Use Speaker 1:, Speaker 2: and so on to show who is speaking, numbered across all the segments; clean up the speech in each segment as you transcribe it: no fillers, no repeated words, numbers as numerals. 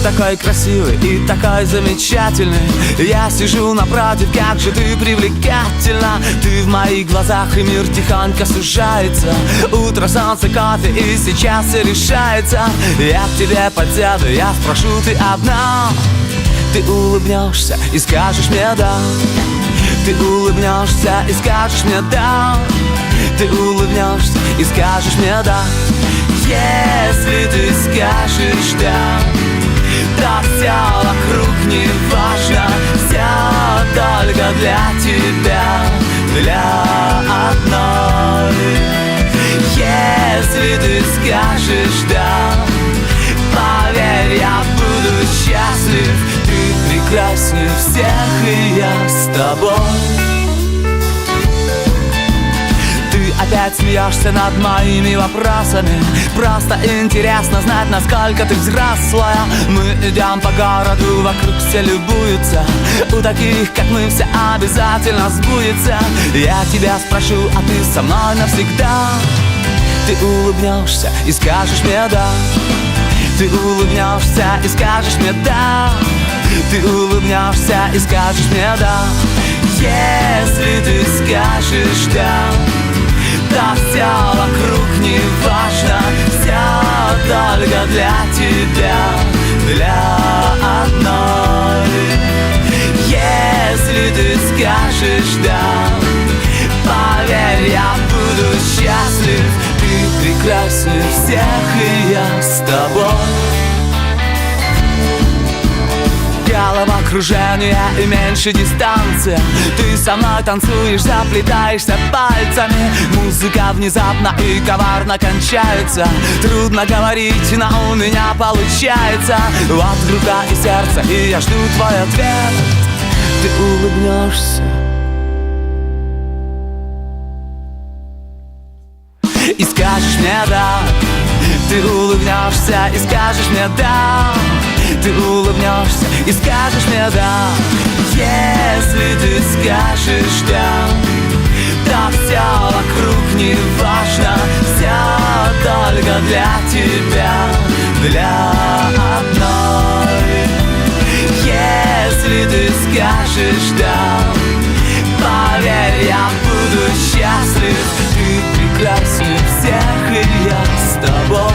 Speaker 1: такой красивый и такой замечательный. Я сижу напротив, как же ты привлекательна. Ты в моих глазах, и мир тихонько сужается. Утро, солнце, кофе, и сейчас все решается. Я к тебе подсяду, я спрошу, ты одна. Ты улыбнешься и скажешь мне да. Ты улыбнешься и скажешь мне да. Ты улыбнешься и скажешь мне да. Если ты скажешь да, то все вокруг не важно. Все только для тебя, для одной. Если ты скажешь да, поверь, я буду счастлив. Ты прекраснее всех, и я с тобой. Ты опять смеешься над моими вопросами. Просто интересно знать, насколько ты взрослая. Мы идем по городу, вокруг все любуются. У таких, как мы, все обязательно сбудется. Я тебя спрошу, а ты со мной навсегда. Ты улыбнешься и скажешь мне да. Ты улыбнешься и скажешь мне да. Ты улыбнешься и скажешь мне да. Если ты скажешь да, то все вокруг не важно. Все только для тебя, для одной. Если ты скажешь да, поверь, я буду счастлив. Ты прекраснее всех, и я с тобой. Головокружение и меньше дистанция. Ты со мной танцуешь, заплетаешься пальцами. Музыка внезапно и коварно кончается. Трудно говорить, но у меня получается. Вот рука и сердце, и я жду твой ответ. Ты улыбнешься и скажешь мне да. Ты улыбнешься и скажешь мне да. Ты улыбнешься и скажешь мне да. Если ты скажешь да, то все вокруг не важно. Все только для тебя, для одной. Если ты скажешь да, поверь, я буду счастлив. Ты прекраснее всех, и я с тобой.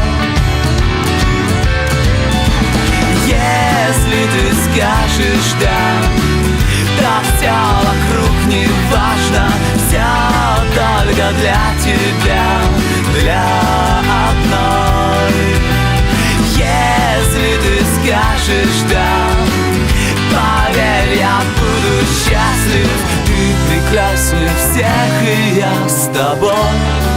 Speaker 1: Если ты скажешь да, то все вокруг не важно. Все только для тебя, для одной. Если ты скажешь да, поверь, я буду счастлив. Ты прекраснее всех, и я с тобой.